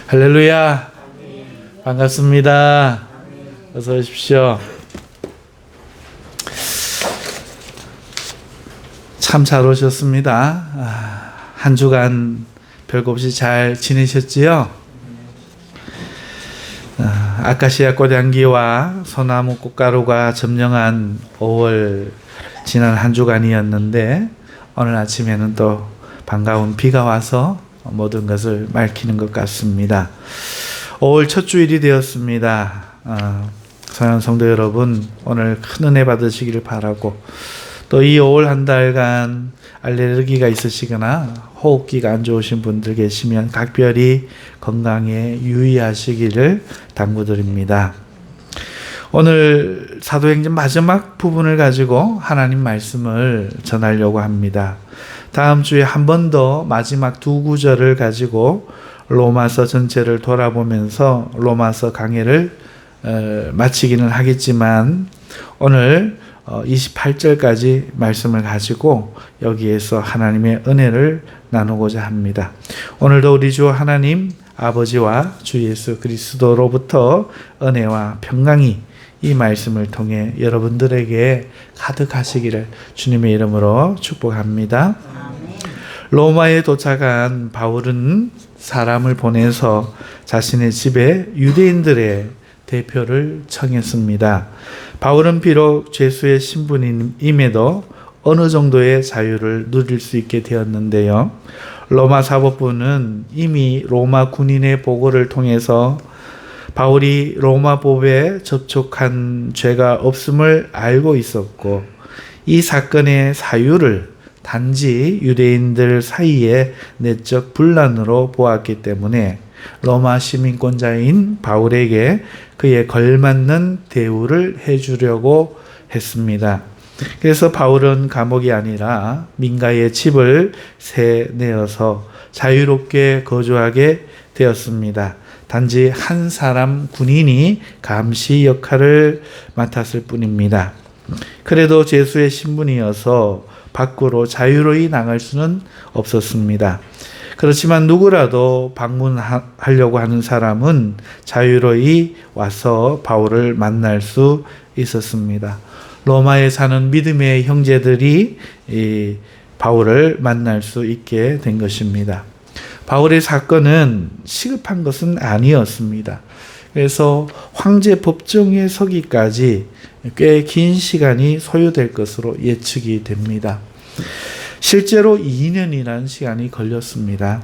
할렐루야. 반갑습니다. 어서 오십시오. 참 잘 오셨습니다. 한 주간 별거 없이 잘 지내셨지요? 아카시아 꽃향기와 소나무 꽃가루가 점령한 5월 지난 한 주간이었는데 오늘 아침에는 또 반가운 비가 와서 모든 것을 맑히는 것 같습니다. 5월 첫 주일이 되었습니다. 사랑하는 성도 여러분, 오늘 큰 은혜 받으시기를 바라고, 또 이 5월 한 달간 알레르기가 있으시거나 호흡기가 안 좋으신 분들 계시면 각별히 건강에 유의하시기를 당부드립니다. 오늘 사도행전 마지막 부분을 가지고 하나님 말씀을 전하려고 합니다. 다음 주에 한 번 더 마지막 두 구절을 가지고 로마서 전체를 돌아보면서 로마서 강해를 마치기는 하겠지만 오늘 28절까지 말씀을 가지고 여기에서 하나님의 은혜를 나누고자 합니다. 오늘도 우리 주 하나님 아버지와 주 예수 그리스도로부터 은혜와 평강이 이 말씀을 통해 여러분들에게 가득하시기를 주님의 이름으로 축복합니다. 로마에 도착한 바울은 사람을 보내서 자신의 집에 유대인들의 대표를 청했습니다. 바울은 비록 죄수의 신분임에도 어느 정도의 자유를 누릴 수 있게 되었는데요. 로마 사법부는 이미 로마 군인의 보고를 통해서 바울이 로마법에 접촉한 죄가 없음을 알고 있었고, 이 사건의 사유를 단지 유대인들 사이의 내적 분란으로 보았기 때문에 로마 시민권자인 바울에게 그에 걸맞는 대우를 해주려고 했습니다. 그래서 바울은 감옥이 아니라 민가의 집을 새 내어서 자유롭게 거주하게 되었습니다. 단지 한 사람 군인이 감시 역할을 맡았을 뿐입니다. 그래도 죄수의 신분이어서 밖으로 자유로이 나갈 수는 없었습니다. 그렇지만 누구라도 방문하려고 하는 사람은 자유로이 와서 바울을 만날 수 있었습니다. 로마에 사는 믿음의 형제들이 바울을 만날 수 있게 된 것입니다. 바울의 사건은 시급한 것은 아니었습니다. 그래서 황제 법정에 서기까지 꽤 긴 시간이 소요될 것으로 예측이 됩니다. 실제로 2년이라는 시간이 걸렸습니다.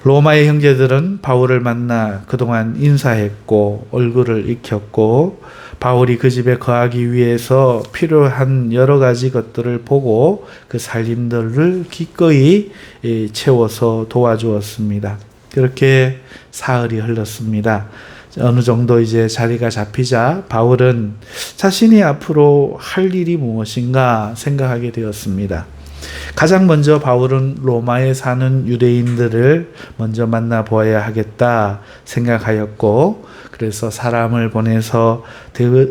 로마의 형제들은 바울을 만나 그동안 인사했고 얼굴을 익혔고, 바울이 그 집에 거하기 위해서 필요한 여러 가지 것들을 보고 그 살림들을 기꺼이 채워서 도와주었습니다. 그렇게 사흘이 흘렀습니다. 어느 정도 이제 자리가 잡히자 바울은 자신이 앞으로 할 일이 무엇인가 생각하게 되었습니다. 가장 먼저 바울은 로마에 사는 유대인들을 먼저 만나보아야 하겠다 생각하였고, 그래서 사람을 보내서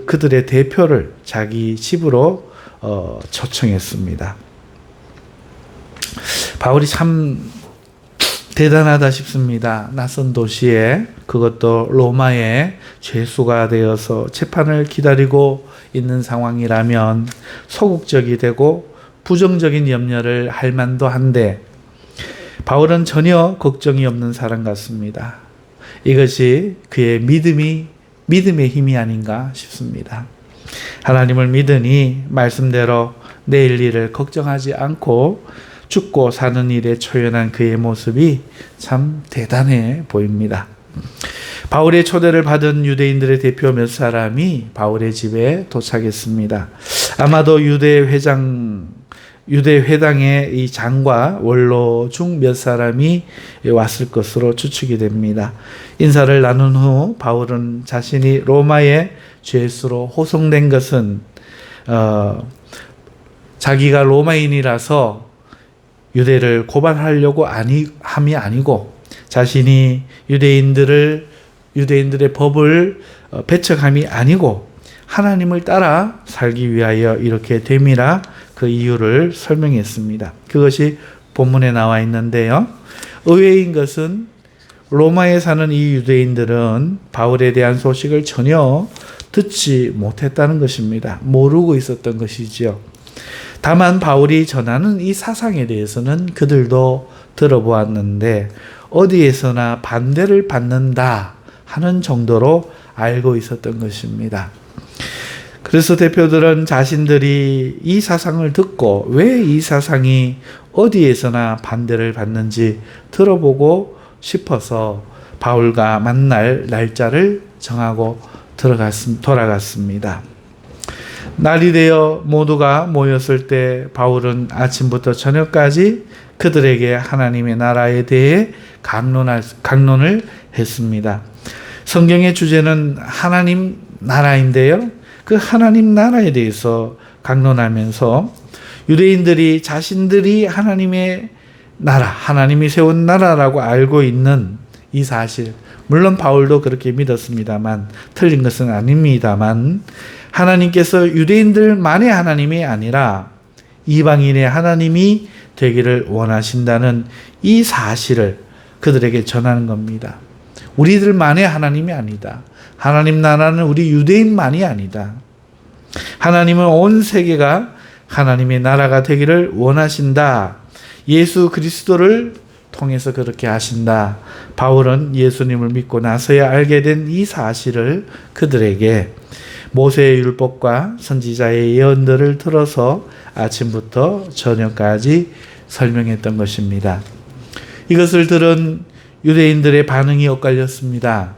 그들의 대표를 자기 집으로 초청했습니다. 바울이 참 대단하다 싶습니다. 낯선 도시에, 그것도 로마의 죄수가 되어서 재판을 기다리고 있는 상황이라면 소극적이 되고 부정적인 염려를 할 만도 한데, 바울은 전혀 걱정이 없는 사람 같습니다. 이것이 그의 믿음의 힘이 아닌가 싶습니다. 하나님을 믿으니 말씀대로 내일 일을 걱정하지 않고 죽고 사는 일에 초연한 그의 모습이 참 대단해 보입니다. 바울의 초대를 받은 유대인들의 대표 몇 사람이 바울의 집에 도착했습니다. 아마도 유대 회당의 이 장과 원로 중 몇 사람이 왔을 것으로 추측이 됩니다. 인사를 나눈 후 바울은 자신이 로마의 죄수로 호송된 것은 자기가 로마인이라서 유대를 고발하려고 함이 아니고, 자신이 유대인들의 법을 배척함이 아니고 하나님을 따라 살기 위하여 이렇게 됨이라 그 이유를 설명했습니다. 그것이 본문에 나와 있는데요. 의외인 것은 로마에 사는 이 유대인들은 바울에 대한 소식을 전혀 듣지 못했다는 것입니다. 모르고 있었던 것이지요. 다만 바울이 전하는 이 사상에 대해서는 그들도 들어보았는데 어디에서나 반대를 받는다 하는 정도로 알고 있었던 것입니다. 그래서 대표들은 자신들이 이 사상을 듣고 왜 이 사상이 어디에서나 반대를 받는지 들어보고 싶어서 바울과 만날 날짜를 정하고 돌아갔습니다. 날이 되어 모두가 모였을 때 바울은 아침부터 저녁까지 그들에게 하나님의 나라에 대해 강론을 했습니다. 성경의 주제는 하나님 나라인데요. 그 하나님 나라에 대해서 강론하면서 유대인들이 자신들이 하나님의 나라, 하나님이 세운 나라라고 알고 있는 이 사실, 물론 바울도 그렇게 믿었습니다만 틀린 것은 아닙니다만 하나님께서 유대인들만의 하나님이 아니라 이방인의 하나님이 되기를 원하신다는 이 사실을 그들에게 전하는 겁니다. 우리들만의 하나님이 아니다. 하나님 나라는 우리 유대인만이 아니다. 하나님은 온 세계가 하나님의 나라가 되기를 원하신다. 예수 그리스도를 통해서 그렇게 하신다. 바울은 예수님을 믿고 나서야 알게 된 이 사실을 그들에게 모세의 율법과 선지자의 예언들을 들어서 아침부터 저녁까지 설명했던 것입니다. 이것을 들은 유대인들의 반응이 엇갈렸습니다.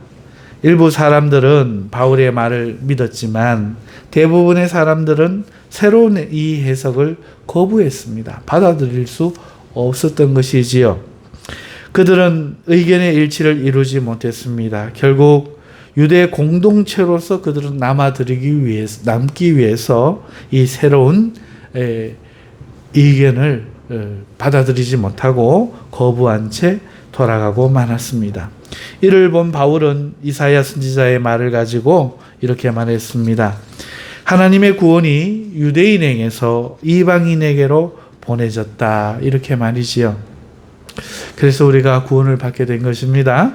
일부 사람들은 바울의 말을 믿었지만 대부분의 사람들은 새로운 이 해석을 거부했습니다. 받아들일 수 없었던 것이지요. 그들은 의견의 일치를 이루지 못했습니다. 결국 유대 공동체로서 그들은 남기 위해서 이 새로운 의견을 받아들이지 못하고 거부한 채 돌아가고 말았습니다. 이를 본 바울은 이사야 선지자의 말을 가지고 이렇게 말했습니다. 하나님의 구원이 유대인에게서 이방인에게로 보내졌다. 이렇게 말이지요. 그래서 우리가 구원을 받게 된 것입니다.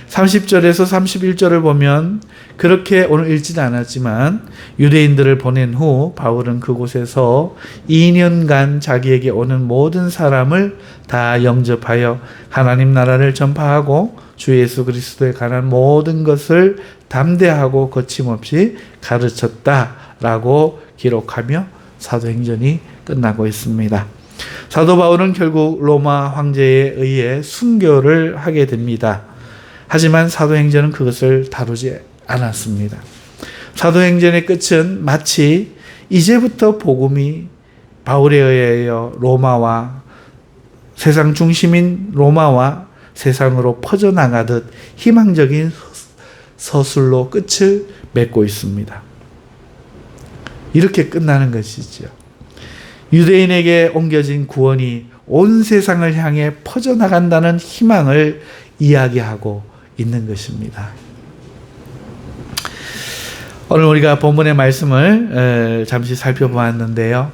30절에서 31절을 보면 그렇게 오늘 읽지는 않았지만 유대인들을 보낸 후 바울은 그곳에서 2년간 자기에게 오는 모든 사람을 다 영접하여 하나님 나라를 전파하고 주 예수 그리스도에 관한 모든 것을 담대하고 거침없이 가르쳤다라고 기록하며 사도행전이 끝나고 있습니다. 사도 바울은 결국 로마 황제에 의해 순교를 하게 됩니다. 하지만 사도행전은 그것을 다루지 않았습니다. 사도행전의 끝은 마치 이제부터 복음이 바울에 의하여 로마와 세상 중심인 로마와 세상으로 퍼져나가듯 희망적인 서술로 끝을 맺고 있습니다. 이렇게 끝나는 것이죠. 유대인에게 옮겨진 구원이 온 세상을 향해 퍼져나간다는 희망을 이야기하고 있는 것입니다. 오늘 우리가 본문의 말씀을 잠시 살펴보았는데요.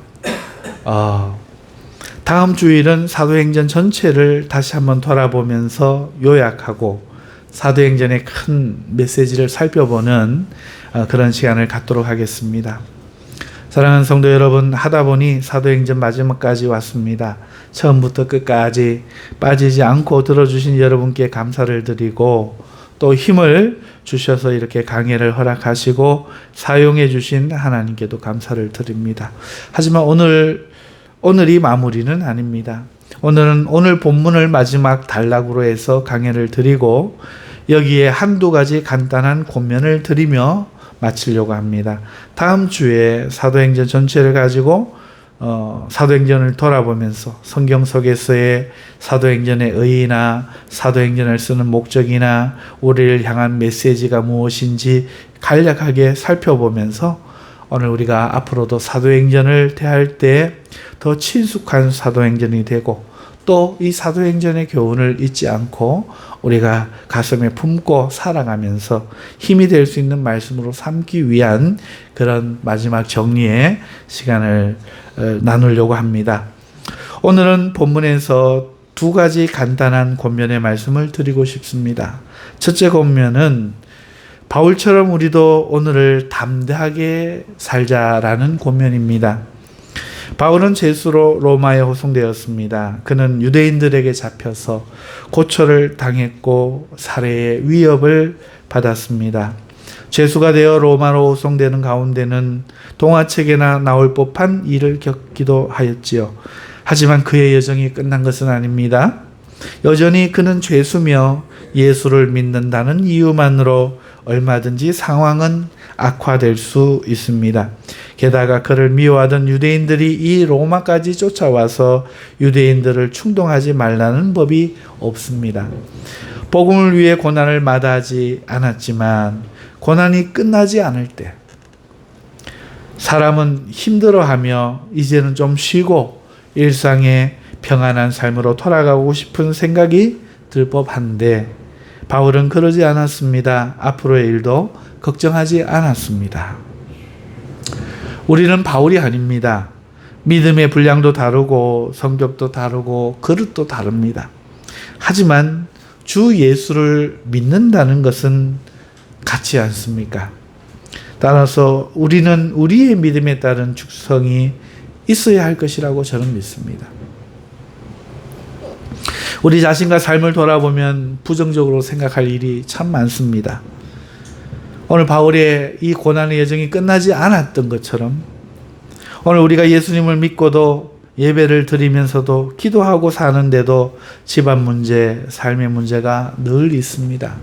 다음 주일은 사도행전 전체를 다시 한번 돌아보면서 요약하고 사도행전의 큰 메시지를 살펴보는 그런 시간을 갖도록 하겠습니다. 사랑하는 성도 여러분, 하다 보니 사도행전 마지막까지 왔습니다. 처음부터 끝까지 빠지지 않고 들어주신 여러분께 감사를 드리고 또 힘을 주셔서 이렇게 강해를 허락하시고 사용해 주신 하나님께도 감사를 드립니다. 하지만 오늘이 마무리는 아닙니다. 오늘은 오늘 본문을 마지막 단락으로 해서 강해를 드리고 여기에 한두 가지 간단한 권면을 드리며 마치려고 합니다. 다음 주에 사도행전 전체를 가지고 사도행전을 돌아보면서 성경 속에서의 사도행전의 의의나 사도행전을 쓰는 목적이나 우리를 향한 메시지가 무엇인지 간략하게 살펴보면서 오늘 우리가 앞으로도 사도행전을 대할 때 더 친숙한 사도행전이 되고 또 이 사도행전의 교훈을 잊지 않고 우리가 가슴에 품고 살아가면서 힘이 될 수 있는 말씀으로 삼기 위한 그런 마지막 정리의 시간을 나누려고 합니다. 오늘은 본문에서 두 가지 간단한 권면의 말씀을 드리고 싶습니다. 첫째 권면은 바울처럼 우리도 오늘을 담대하게 살자라는 권면입니다. 바울은 죄수로 로마에 호송되었습니다. 그는 유대인들에게 잡혀서 고초를 당했고 살해의 위협을 받았습니다. 죄수가 되어 로마로 호송되는 가운데는 동화책에나 나올 법한 일을 겪기도 하였지요. 하지만 그의 여정이 끝난 것은 아닙니다. 여전히 그는 죄수며 예수를 믿는다는 이유만으로 얼마든지 상황은 악화될 수 있습니다. 게다가 그를 미워하던 유대인들이 이 로마까지 쫓아와서 유대인들을 충동하지 말라는 법이 없습니다. 복음을 위해 고난을 마다하지 않았지만 고난이 끝나지 않을 때 사람은 힘들어하며 이제는 좀 쉬고 일상의 평안한 삶으로 돌아가고 싶은 생각이 들 법한데 바울은 그러지 않았습니다. 앞으로의 일도 걱정하지 않았습니다. 우리는 바울이 아닙니다. 믿음의 분량도 다르고 성격도 다르고 그릇도 다릅니다. 하지만 주 예수를 믿는다는 것은 같지 않습니까? 따라서 우리는 우리의 믿음에 따른 죽성이 있어야 할 것이라고 저는 믿습니다. 우리 자신과 삶을 돌아보면 부정적으로 생각할 일이 참 많습니다. 오늘 바울의 이 고난의 여정이 끝나지 않았던 것처럼 오늘 우리가 예수님을 믿고도 예배를 드리면서도 기도하고 사는데도 집안 문제, 삶의 문제가 늘 있습니다.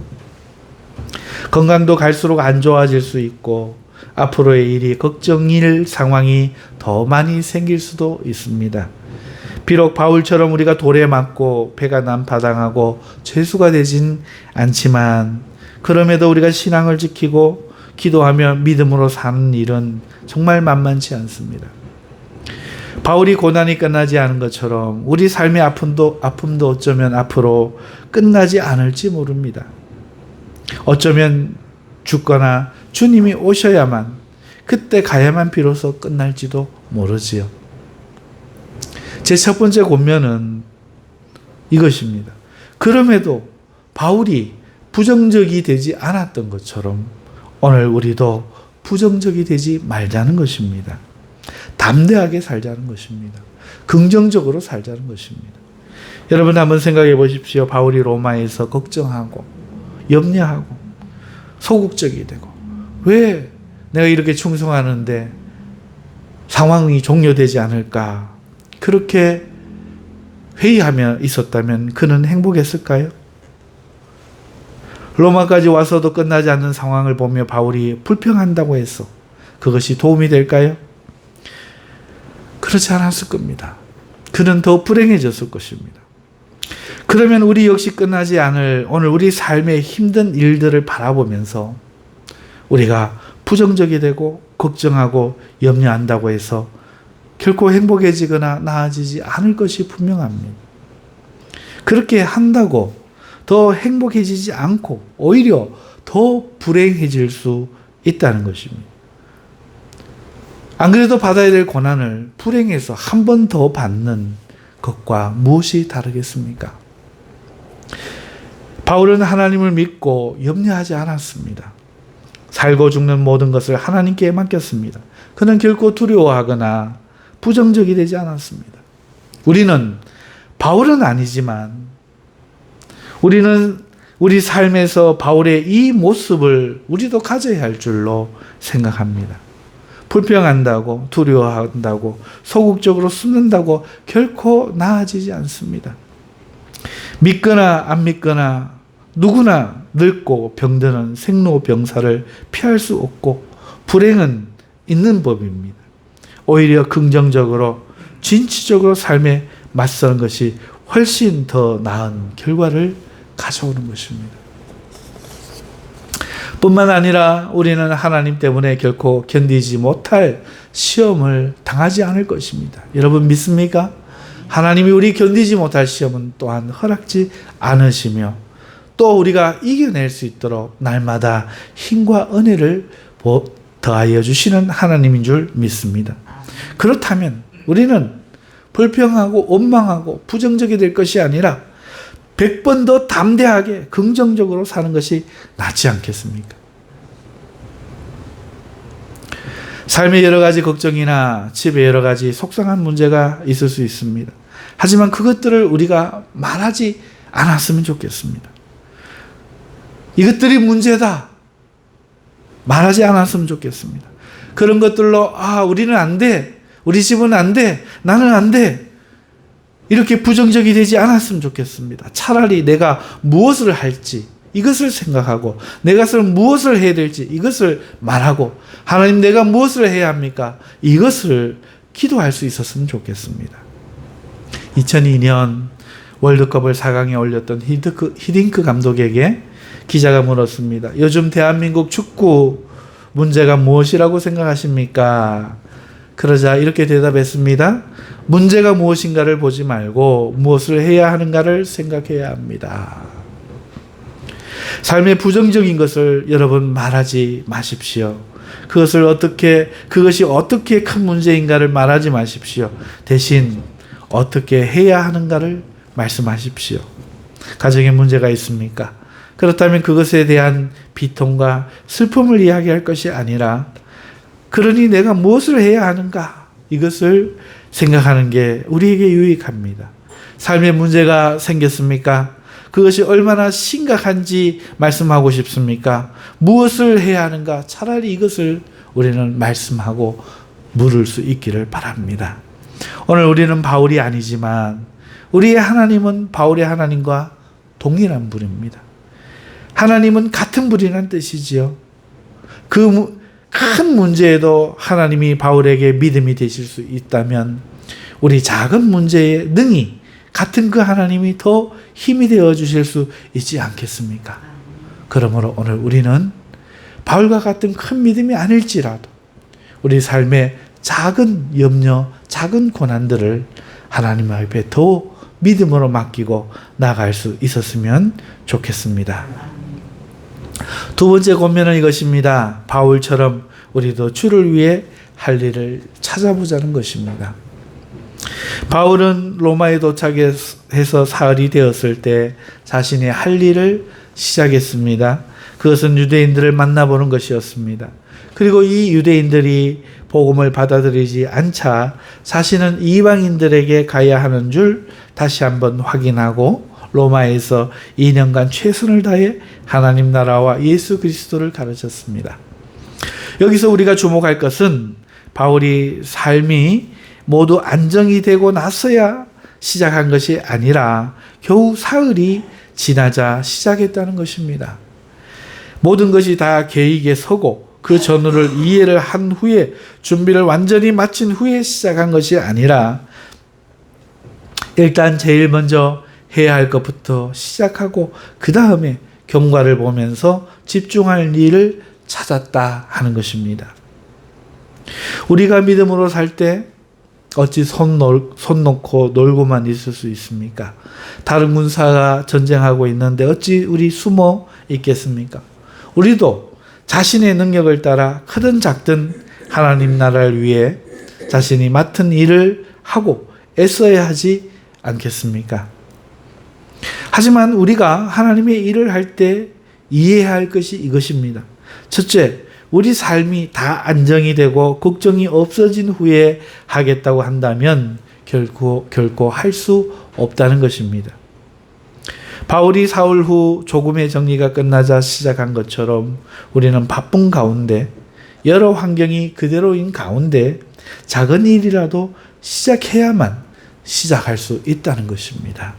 건강도 갈수록 안 좋아질 수 있고 앞으로의 일이 걱정일 상황이 더 많이 생길 수도 있습니다. 비록 바울처럼 우리가 돌에 맞고 배가 난파당하고 죄수가 되진 않지만 그럼에도 우리가 신앙을 지키고 기도하며 믿음으로 사는 일은 정말 만만치 않습니다. 바울이 고난이 끝나지 않은 것처럼 우리 삶의 아픔도 어쩌면 앞으로 끝나지 않을지 모릅니다. 어쩌면 죽거나 주님이 오셔야만 그때 가야만 비로소 끝날지도 모르지요. 제 첫 번째 권면은 이것입니다. 그럼에도 바울이 부정적이 되지 않았던 것처럼 오늘 우리도 부정적이 되지 말자는 것입니다. 담대하게 살자는 것입니다. 긍정적으로 살자는 것입니다. 여러분 한번 생각해 보십시오. 바울이 로마에서 걱정하고 염려하고 소극적이 되고 왜 내가 이렇게 충성하는데 상황이 종료되지 않을까? 그렇게 회의하며 있었다면 그는 행복했을까요? 로마까지 와서도 끝나지 않는 상황을 보며 바울이 불평한다고 해서 그것이 도움이 될까요? 그렇지 않았을 겁니다. 그는 더 불행해졌을 것입니다. 그러면 우리 역시 끝나지 않을 오늘 우리 삶의 힘든 일들을 바라보면서 우리가 부정적이 되고 걱정하고 염려한다고 해서 결코 행복해지거나 나아지지 않을 것이 분명합니다. 그렇게 한다고 더 행복해지지 않고 오히려 더 불행해질 수 있다는 것입니다. 안 그래도 받아야 될 고난을 불행해서 한 번 더 받는 것과 무엇이 다르겠습니까? 바울은 하나님을 믿고 염려하지 않았습니다. 살고 죽는 모든 것을 하나님께 맡겼습니다. 그는 결코 두려워하거나 부정적이 되지 않았습니다. 우리는 바울은 아니지만 우리는 우리 삶에서 바울의 이 모습을 우리도 가져야 할 줄로 생각합니다. 불평한다고 두려워한다고 소극적으로 숨는다고 결코 나아지지 않습니다. 믿거나 안 믿거나 누구나 늙고 병드는 생로병사를 피할 수 없고 불행은 있는 법입니다. 오히려 긍정적으로 진취적으로 삶에 맞서는 것이 훨씬 더 나은 결과를 가져오는 것입니다. 뿐만 아니라 우리는 하나님 때문에 결코 견디지 못할 시험을 당하지 않을 것입니다. 여러분 믿습니까? 하나님이 우리 견디지 못할 시험은 또한 허락지 않으시며 또 우리가 이겨낼 수 있도록 날마다 힘과 은혜를 더하여 주시는 하나님인 줄 믿습니다. 그렇다면 우리는 불평하고 원망하고 부정적이 될 것이 아니라 100번 더 담대하게 긍정적으로 사는 것이 낫지 않겠습니까? 삶의 여러 가지 걱정이나 집에 여러 가지 속상한 문제가 있을 수 있습니다. 하지만 그것들을 우리가 말하지 않았으면 좋겠습니다. 이것들이 문제다. 말하지 않았으면 좋겠습니다. 그런 것들로 우리는 안 돼. 우리 집은 안 돼. 나는 안 돼. 이렇게 부정적이 되지 않았으면 좋겠습니다. 차라리 내가 무엇을 할지 이것을 생각하고 내가 무엇을 해야 될지 이것을 말하고 하나님 내가 무엇을 해야 합니까? 이것을 기도할 수 있었으면 좋겠습니다. 2002년 월드컵을 4강에 올렸던 히딩크 감독에게 기자가 물었습니다. 요즘 대한민국 축구 문제가 무엇이라고 생각하십니까? 그러자 이렇게 대답했습니다. 문제가 무엇인가를 보지 말고 무엇을 해야 하는가를 생각해야 합니다. 삶의 부정적인 것을 여러분 말하지 마십시오. 그것이 어떻게 큰 문제인가를 말하지 마십시오. 대신 어떻게 해야 하는가를 말씀하십시오. 가정에 문제가 있습니까? 그렇다면 그것에 대한 비통과 슬픔을 이야기할 것이 아니라 그러니 내가 무엇을 해야 하는가 이것을 생각하는 게 우리에게 유익합니다. 삶에 문제가 생겼습니까? 그것이 얼마나 심각한지 말씀하고 싶습니까? 무엇을 해야 하는가? 차라리 이것을 우리는 말씀하고 물을 수 있기를 바랍니다. 오늘 우리는 바울이 아니지만 우리의 하나님은 바울의 하나님과 동일한 분입니다. 하나님은 같은 분이라는 뜻이지요. 그 큰 문제에도 하나님이 바울에게 믿음이 되실 수 있다면 우리 작은 문제에 능히 같은 그 하나님이 더 힘이 되어 주실 수 있지 않겠습니까? 그러므로 오늘 우리는 바울과 같은 큰 믿음이 아닐지라도 우리 삶의 작은 염려, 작은 고난들을 하나님 앞에 더 믿음으로 맡기고 나아갈 수 있었으면 좋겠습니다. 두 번째 권면은 이것입니다. 바울처럼 우리도 주를 위해 할 일을 찾아보자는 것입니다. 바울은 로마에 도착해서 사흘이 되었을 때 자신의 할 일을 시작했습니다. 그것은 유대인들을 만나보는 것이었습니다. 그리고 이 유대인들이 복음을 받아들이지 않자 자신은 이방인들에게 가야 하는 줄 다시 한번 확인하고 로마에서 2년간 최선을 다해 하나님 나라와 예수 그리스도를 가르쳤습니다. 여기서 우리가 주목할 것은 바울이 삶이 모두 안정이 되고 나서야 시작한 것이 아니라 겨우 사흘이 지나자 시작했다는 것입니다. 모든 것이 다 계획에 서고 그 전후를 이해를 한 후에 준비를 완전히 마친 후에 시작한 것이 아니라 일단 제일 먼저 해야 할 것부터 시작하고 그 다음에 경과를 보면서 집중할 일을 찾았다 하는 것입니다. 우리가 믿음으로 살 때 어찌 손 놓고 놀고만 있을 수 있습니까? 다른 군사가 전쟁하고 있는데 어찌 우리 숨어 있겠습니까? 우리도 자신의 능력을 따라 크든 작든 하나님 나라를 위해 자신이 맡은 일을 하고 애써야 하지 않겠습니까? 하지만 우리가 하나님의 일을 할 때 이해해야 할 것이 이것입니다. 첫째, 우리 삶이 다 안정이 되고 걱정이 없어진 후에 하겠다고 한다면 결코 할 수 없다는 것입니다. 바울이 사흘 후 조금의 정리가 끝나자 시작한 것처럼 우리는 바쁜 가운데 여러 환경이 그대로인 가운데 작은 일이라도 시작해야만 시작할 수 있다는 것입니다.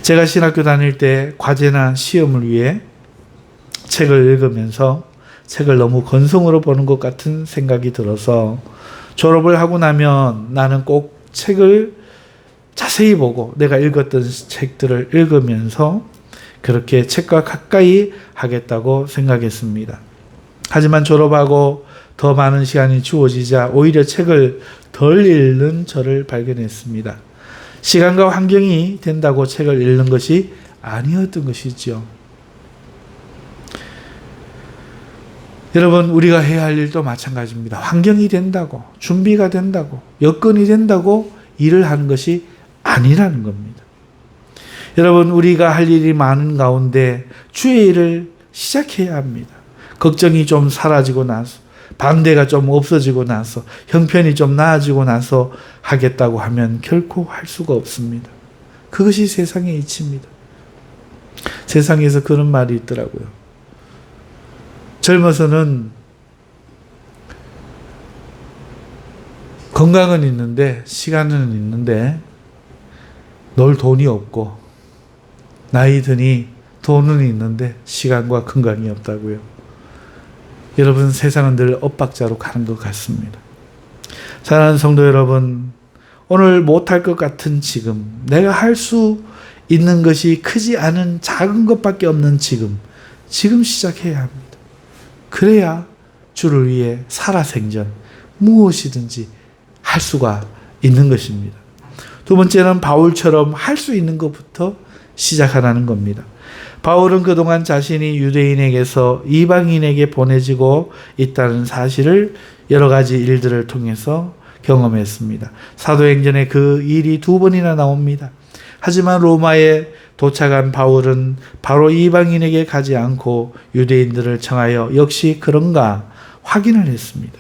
제가 신학교 다닐 때 과제나 시험을 위해 책을 읽으면서 책을 너무 건성으로 보는 것 같은 생각이 들어서 졸업을 하고 나면 나는 꼭 책을 자세히 보고 내가 읽었던 책들을 읽으면서 그렇게 책과 가까이 하겠다고 생각했습니다. 하지만 졸업하고 더 많은 시간이 주어지자 오히려 책을 덜 읽는 저를 발견했습니다. 시간과 환경이 된다고 책을 읽는 것이 아니었던 것이죠. 여러분, 우리가 해야 할 일도 마찬가지입니다. 환경이 된다고, 준비가 된다고, 여건이 된다고 일을 하는 것이 아니라는 겁니다. 여러분, 우리가 할 일이 많은 가운데 주의 일을 시작해야 합니다. 걱정이 좀 사라지고 나서, 반대가 좀 없어지고 나서, 형편이 좀 나아지고 나서 하겠다고 하면 결코 할 수가 없습니다. 그것이 세상의 이치입니다. 세상에서 그런 말이 있더라고요. 젊어서는 건강은 있는데, 시간은 있는데, 놀 돈이 없고, 나이 드니 돈은 있는데 시간과 건강이 없다고요. 여러분, 세상은 늘 엇박자로 가는 것 같습니다. 사랑하는 성도 여러분, 오늘 못할 것 같은 지금, 내가 할 수 있는 것이 크지 않은 작은 것밖에 없는 지금 시작해야 합니다. 그래야 주를 위해 살아생전 무엇이든지 할 수가 있는 것입니다. 두 번째는 바울처럼 할 수 있는 것부터 시작하라는 겁니다. 바울은 그동안 자신이 유대인에게서 이방인에게 보내지고 있다는 사실을 여러 가지 일들을 통해서 경험했습니다. 사도행전에 그 일이 2번이나 나옵니다. 하지만 로마에 도착한 바울은 바로 이방인에게 가지 않고 유대인들을 청하여 역시 그런가 확인을 했습니다.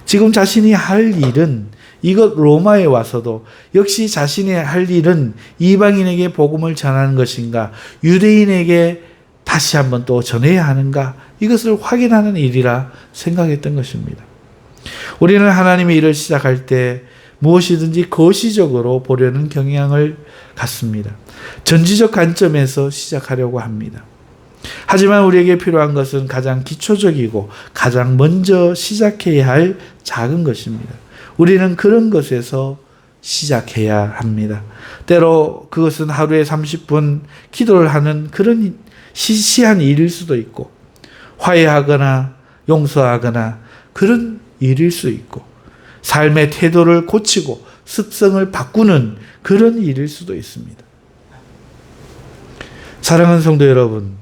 지금 자신이 할 일은, 이것 로마에 와서도 역시 자신이 할 일은 이방인에게 복음을 전하는 것인가, 유대인에게 다시 한번 또 전해야 하는가, 이것을 확인하는 일이라 생각했던 것입니다. 우리는 하나님의 일을 시작할 때 무엇이든지 거시적으로 보려는 경향을 갖습니다. 전지적 관점에서 시작하려고 합니다. 하지만 우리에게 필요한 것은 가장 기초적이고 가장 먼저 시작해야 할 작은 것입니다. 우리는 그런 것에서 시작해야 합니다. 때로 그것은 하루에 30분 기도를 하는 그런 시시한 일일 수도 있고, 화해하거나 용서하거나 그런 일일 수 있고, 삶의 태도를 고치고 습성을 바꾸는 그런 일일 수도 있습니다. 사랑하는 성도 여러분,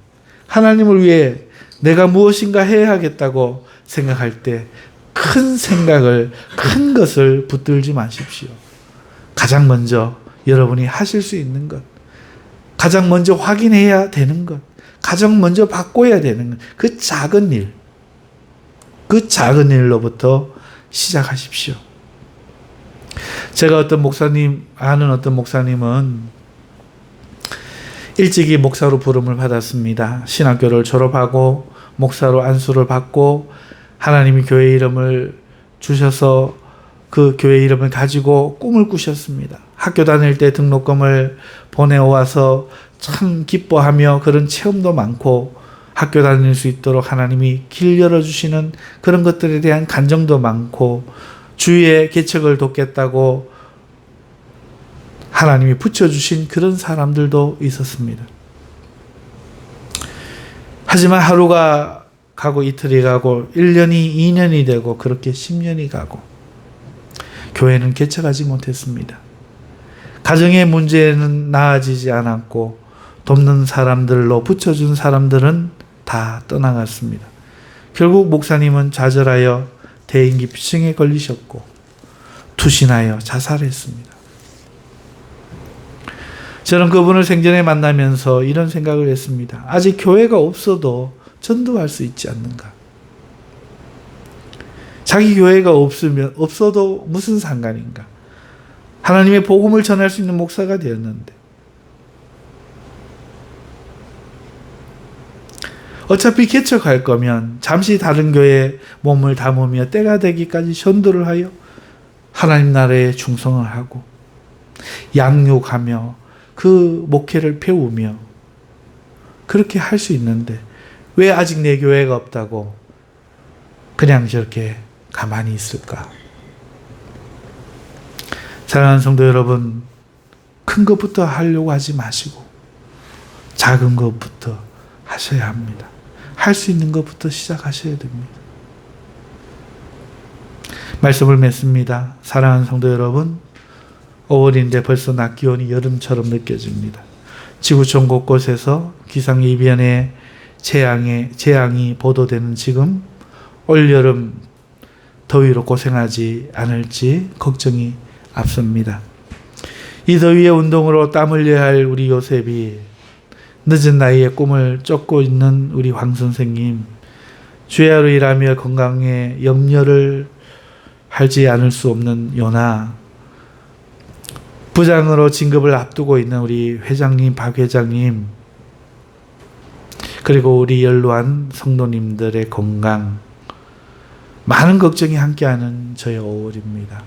하나님을 위해 내가 무엇인가 해야 하겠다고 생각할 때 큰 생각을, 큰 것을 붙들지 마십시오. 가장 먼저 여러분이 하실 수 있는 것, 가장 먼저 확인해야 되는 것, 가장 먼저 바꿔야 되는 것, 그 작은 일, 그 작은 일로부터 시작하십시오. 제가 아는 어떤 목사님은 일찍이 목사로 부름을 받았습니다. 신학교를 졸업하고 목사로 안수를 받고 하나님이 교회 이름을 주셔서 그 교회 이름을 가지고 꿈을 꾸셨습니다. 학교 다닐 때 등록금을 보내와서 참 기뻐하며 그런 체험도 많고, 학교 다닐 수 있도록 하나님이 길 열어주시는 그런 것들에 대한 간정도 많고, 주위의 개척을 돕겠다고 하나님이 붙여주신 그런 사람들도 있었습니다. 하지만 하루가 가고 이틀이 가고 1년이 2년이 되고 그렇게 10년이 가고 교회는 개척하지 못했습니다. 가정의 문제는 나아지지 않았고, 돕는 사람들로 붙여준 사람들은 다 떠나갔습니다. 결국 목사님은 좌절하여 대인기피증에 걸리셨고 투신하여 자살했습니다. 저는 그분을 생전에 만나면서 이런 생각을 했습니다. 아직 교회가 없어도 전도할 수 있지 않는가? 자기 교회가 없어도 무슨 상관인가? 하나님의 복음을 전할 수 있는 목사가 되었는데, 어차피 개척할 거면 잠시 다른 교회에 몸을 담으며 때가 되기까지 전도를 하여 하나님 나라에 충성을 하고 양육하며 그 목회를 배우며 그렇게 할 수 있는데, 왜 아직 내 교회가 없다고 그냥 저렇게 가만히 있을까? 사랑하는 성도 여러분, 큰 것부터 하려고 하지 마시고 작은 것부터 하셔야 합니다. 할 수 있는 것부터 시작하셔야 됩니다. 말씀을 맺습니다. 사랑하는 성도 여러분, 5월인데 벌써 낮 기온이 여름처럼 느껴집니다. 지구촌 곳곳에서 기상이변의 재앙이 보도되는 지금 올여름 더위로 고생하지 않을지 걱정이 앞섭니다. 이 더위의 운동으로 땀 흘려야 할 우리 요셉이 늦은 나이에 꿈을 쫓고 있는 우리 황 선생님, 주야로 일하며 건강에 염려를 하지 않을 수 없는 요나, 부장으로 진급을 앞두고 있는 우리 회장님, 박 회장님, 그리고 우리 연로한 성도님들의 건강, 많은 걱정이 함께하는 저의 5월입니다.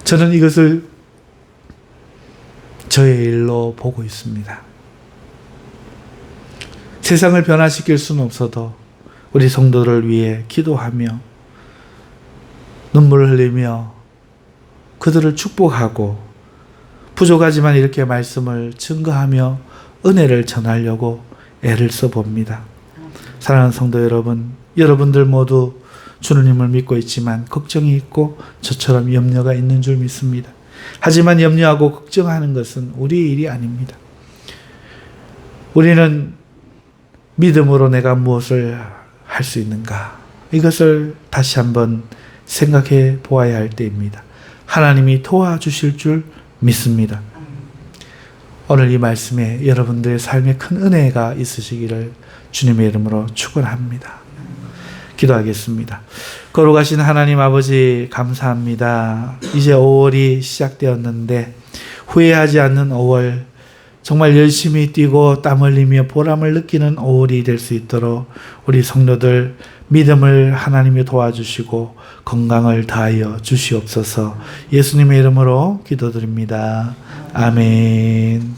저는 이것을 저의 일로 보고 있습니다. 세상을 변화시킬 수는 없어도 우리 성도를 위해 기도하며 눈물을 흘리며 그들을 축복하고 부족하지만 이렇게 말씀을 증거하며 은혜를 전하려고 애를 써봅니다. 사랑하는 성도 여러분, 여러분들 모두 주님을 믿고 있지만 걱정이 있고 저처럼 염려가 있는 줄 믿습니다. 하지만 염려하고 걱정하는 것은 우리의 일이 아닙니다. 우리는 믿음으로 내가 무엇을 할 수 있는가? 이것을 다시 한번 생각해 보아야 할 때입니다. 하나님이 도와주실 줄 믿습니다. 오늘 이 말씀에 여러분들의 삶에 큰 은혜가 있으시기를 주님의 이름으로 축원합니다. 기도하겠습니다. 거룩하신 하나님 아버지 감사합니다. 이제 5월이 시작되었는데 후회하지 않는 5월, 정말 열심히 뛰고 땀 흘리며 보람을 느끼는 5월이 될 수 있도록 우리 성도들 믿음을 하나님이 도와주시고 건강을 다하여 주시옵소서. 예수님의 이름으로 기도드립니다. 아멘.